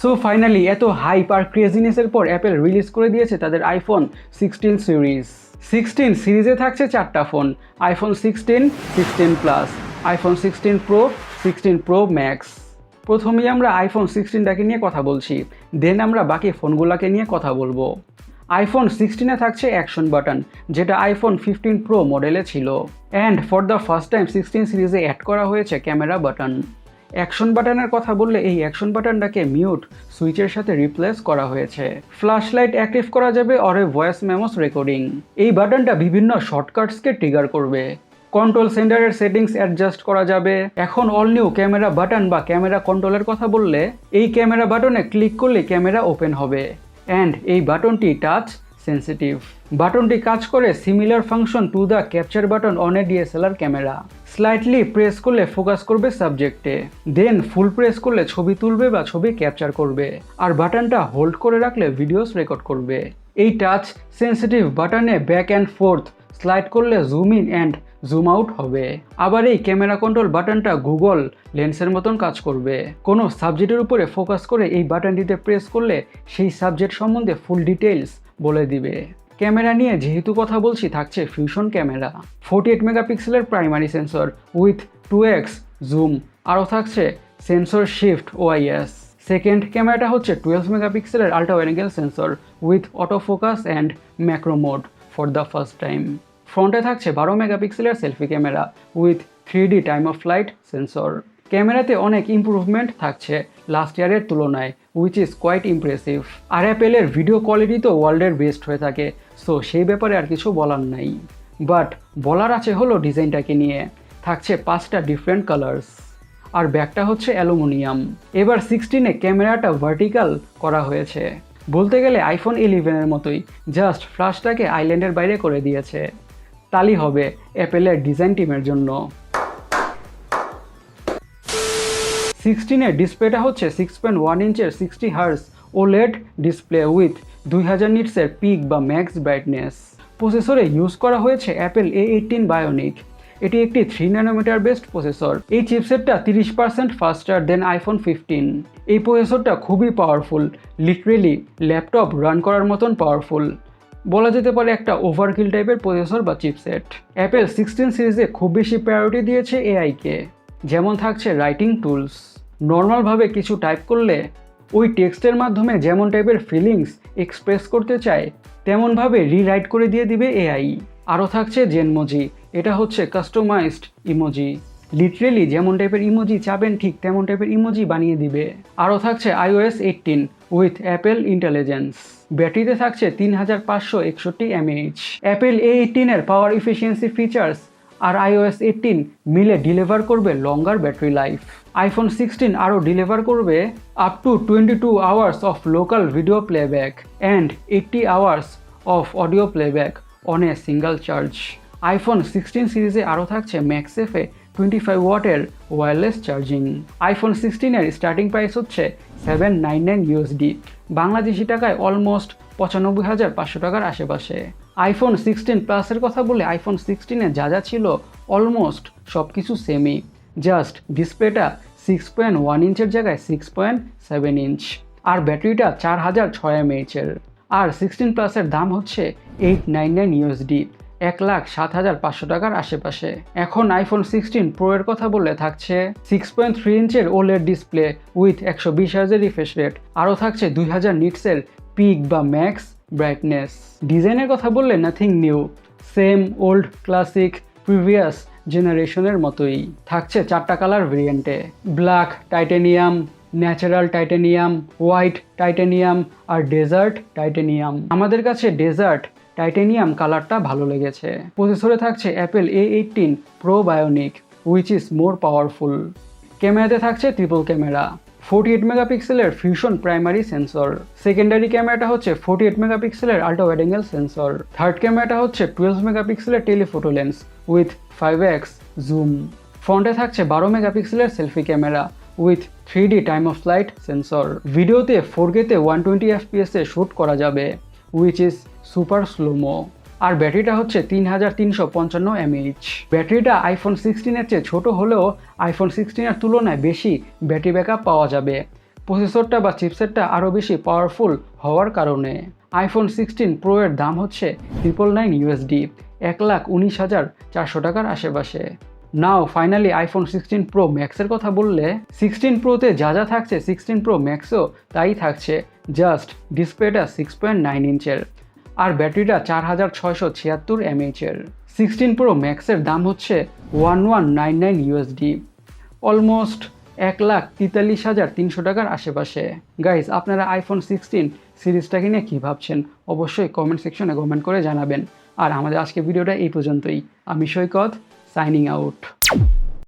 So finally এত hype আর ক্রেজিনেসের পর Apple release করে দিয়েছে তাদের আইফোন 16 সিরিজ। 16 সিরিজে থাকছে 4টা phone, iPhone 16, 16 plus, iPhone 16 pro, 16 pro max. প্রথমেই আমরা আইফোন 16টাকে নিয়ে কথা বলছি, দেন আমরা বাকি ফোনগুলোকে নিয়ে কথা বলবো। আইফোন 16-এ থাকছে অ্যাকশন বাটন, যেটা আইফোন 15 প্রো মডেলে ছিল। And for the first time 16 সিরিজে অ্যাড করা হয়েছে ক্যামেরা বাটন। অ্যাকশন বাটনের কথা বললে এই অ্যাকশন বাটনটাকে মিউট সুইচের সাথে রিপ্লেস করা হয়েছে। ফ্ল্যাশ লাইট অ্যাক্টিভ করা যাবে অর ভয়েস মেমোস রেকর্ডিং। এই বাটনটা বিভিন্ন শর্টকাটসকে ট্রিগার করবে। কন্ট্রোল সেন্টারের সেটিংস অ্যাডজাস্ট করা যাবে। এখন অল নিউ ক্যামেরা বাটন বা ক্যামেরা কন্ট্রোলের কথা বললে এই ক্যামেরা বাটনে ক্লিক করলে ক্যামেরা ওপেন হবে। অ্যান্ড এই বাটনটি টাচ সেন্সিটিভ। বাটনটি কাজ করে similar function to the capture button on a DSLR camera. Slightly press করলে ফোকাস করবে সাবজেক্টে, দেন ফুল প্রেস করলে ছবি তুলবে বা ছবি ক্যাপচার করবে, আর বাটনটা হোল্ড করে রাখলে ভিডিওস রেকর্ড করবে। এই টাচ সেন্সিটিভ বাটনে ব্যাক অ্যান্ড ফোর্থ স্লাইড করলে zoom in and zoom out হবে। আবার এই ক্যামেরা কন্ট্রোল বাটনটা গুগল লেন্সের মতন কাজ করবে। কোনো সাবজেক্টের উপরে ফোকাস করে এই বাটনটিতে প্রেস করলে সেই সাবজেক্ট সম্বন্ধে ফুল ডিটেইলস বলে দিবে। ক্যামেরা নিয়ে যেহেতু কথা বলছি, থাকছে ফিউশন ক্যামেরা, 48 মেগাপিক্সেলের primary sensor with 2x zoom, আরও থাকছে সেন্সর শিফট ওআইএস। সেকেন্ড ক্যামেরাটা হচ্ছে 12 মেগাপিক্সেলের ultra wide angle sensor with auto focus and macro mode for the first time. ফ্রন্টে থাকছে 12 মেগাপিক্সেলের selfie camera with 3D time of flight sensor. ক্যামেরাতে অনেক ইম্প্রুভমেন্ট থাকছে লাস্ট ইয়ারের তুলনায়, উইচ ইজ কোয়াইট ইমপ্রেসিভ। আর অ্যাপেলের ভিডিও কোয়ালিটি তো ওয়ার্ল্ডের বেস্ট হয়ে থাকে, সো সেই ব্যাপারে আর কিছু বলার নাই। বাট বলার আছে হলো ডিজাইনটাকে নিয়ে। থাকছে 5টা ডিফারেন্ট কালার্স, আর ব্যাকটা হচ্ছে অ্যালুমিনিয়াম। এবার 16-এ ক্যামেরাটা ভার্টিক্যাল করা হয়েছে, বলতে গেলে আইফোন 11-এর মতোই, জাস্ট ফ্ল্যাশটাকে আইল্যান্ডের বাইরে করে দিয়েছে। তালি হবে অ্যাপেলের ডিজাইন টিমের জন্য। 16-এর ডিসপ্লেটা হচ্ছে 6.1 ইঞ্চের 60 হার্জ ওলেড ডিসপ্লে উইথ 2000 নিটসের পিক বা ম্যাক্স ব্রাইটনেস। প্রসেসরে ইউজ করা হয়েছে অ্যাপেল A18 বায়োনিক। এটি একটি 3 ন্যানোমিটার বেসড প্রসেসর। এই চিপসেটটা 30% ফাস্টার দেন আইফোন 15। এই প্রসেসরটা খুবই পাওয়ারফুল, লিটারেলি ল্যাপটপ রান করার মতন পাওয়ারফুল। বলা যেতে পারে একটা ওভারকিল টাইপের প্রসেসর বা চিপসেট। অ্যাপেল 16 সিরিজে খুব বেশি প্রায়োরিটি দিয়েছে এআইকে। যেমন থাকছে রাইটিং টুলস, নর্মালভাবে কিছু টাইপ করলে ওই টেক্সটের মাধ্যমে যেমন টাইপের ফিলিংস এক্সপ্রেস করতে চায় তেমনভাবে রিরাইট করে দিয়ে দিবে এআই। আরও থাকছে জেনমোজি, এটা হচ্ছে কাস্টমাইজড ইমোজি, লিটারেলি যেমন টাইপের ইমোজি চাবেন ঠিক তেমন টাইপের ইমোজি বানিয়ে দিবে। আরও থাকছে iOS 18 উইথ অ্যাপেল ইন্টেলিজেন্স। ব্যাটারিতে থাকছে 3561 mAh। অ্যাপেল A18-এর পাওয়ার এফিসিয়েন্সি ফিচার্স আর iOS 18 মিলে ডিলিভার করবে লঙ্গার ব্যাটারি লাইফ। আইফোন 16 আরও ডিলিভার করবে up to 22 hours of local video playback and 80 hours of audio playback on a single charge. IPhone 16 সিরিজে আরও থাকছে ম্যাক্সেফে 25 ওয়াটের ওয়্যারলেস চার্জিং। আইফোন 16-এর স্টার্টিং প্রাইস হচ্ছে $799, বাংলাদেশি টাকায় অলমোস্ট 95,500 টাকার আশেপাশে। আইফোন 16 প্লাসের কথা বলে আইফোন 16-এ যা যা ছিল অলমোস্ট সব কিছু সেমই, জাস্ট ডিসপ্লেটা 6.1 ইঞ্চের জায়গায় 6.7 ইঞ্চ, আর ব্যাটারিটা 4006 mAh-এর। আর 16 প্লাসের দাম হচ্ছে $899, 1,07,500 টাকার আশেপাশে। এখন আইফোন 16 প্রো এর কথা বললে থাকছে 6.3 ইঞ্চের ওলেড ডিসপ্লে উইথ 120 হার্জের রিফ্রেশ রেট, আরও থাকছে 2000 নিটসের পিক বা ম্যাক্স ব্রাইটনেস। ডিজাইনের কথা বললে nothing new, same old classic previous জেনারেশনের মতোই। থাকছে 4টা কালার ভেরিয়েন্টে, black, titanium, natural titanium, white titanium আর ডেজার্ট টাইটেনিয়াম। আমাদের কাছে ডেজার্ট টাইটেনিয়াম কালারটা ভালো লেগেছে। প্রসেসরে থাকছে Apple A18 pro bionic which is more powerful. ক্যামেরাতে থাকছে ট্রিপল ক্যামেরা, 48 মেগাপিক্সেলের ফিউশন প্রাইমারি সেন্সর। সেকেন্ডারি ক্যামেরাটা হচ্ছে 48 মেগাপিক্সেলের ultra wide angle sensor. Third ক্যামেরাটা হচ্ছে 12 মেগাপিক্সেলের telephoto lens with 5x zoom. ফ্রন্টে থাকছে 12 মেগাপিক্সেলের selfie camera with 3D time of flight sensor. ভিডিওতে 4K-তে 120 FPS-এ শ্যুট করা যাবে উইচ ইজ সুপার স্লোমো। আর ব্যাটারিটা হচ্ছে 3355 mAh। ব্যাটারিটা আইফোন 16-এর চেয়ে ছোট হলেও আইফোন 16-এর তুলনায় বেশি ব্যাটারি ব্যাকআপ পাওয়া যাবে, প্রসেসরটা বা চিপসেটটা আরও বেশি পাওয়ারফুল হওয়ার কারণে। আইফোন 16 প্রো এর দাম হচ্ছে $999 1,19,400 টাকার আশেপাশে। নাও ফাইনালি আইফোন 16 প্রো ম্যাক্সের কথা বললে 16 প্রোতে যা যা থাকছে 16 প্রো ম্যাক্সও তাই থাকছে, জাস্ট ডিসপ্লেটা 6.9 ইঞ্চের আর ব্যাটারিটা 4676 mAh-এর। 16 প্রো ম্যাক্সের দাম হচ্ছে $1199 অলমোস্ট 1,43,300 টাকার আশেপাশে। গাইজ, আপনারা আইফোন 16 সিরিজটাকে নিয়ে কী ভাবছেন অবশ্যই কমেন্ট সেকশনে কমেন্ট করে জানাবেন। আর আমাদের আজকে ভিডিওটা এই পর্যন্তই। আমি সৈকত, সাইনিং আউট।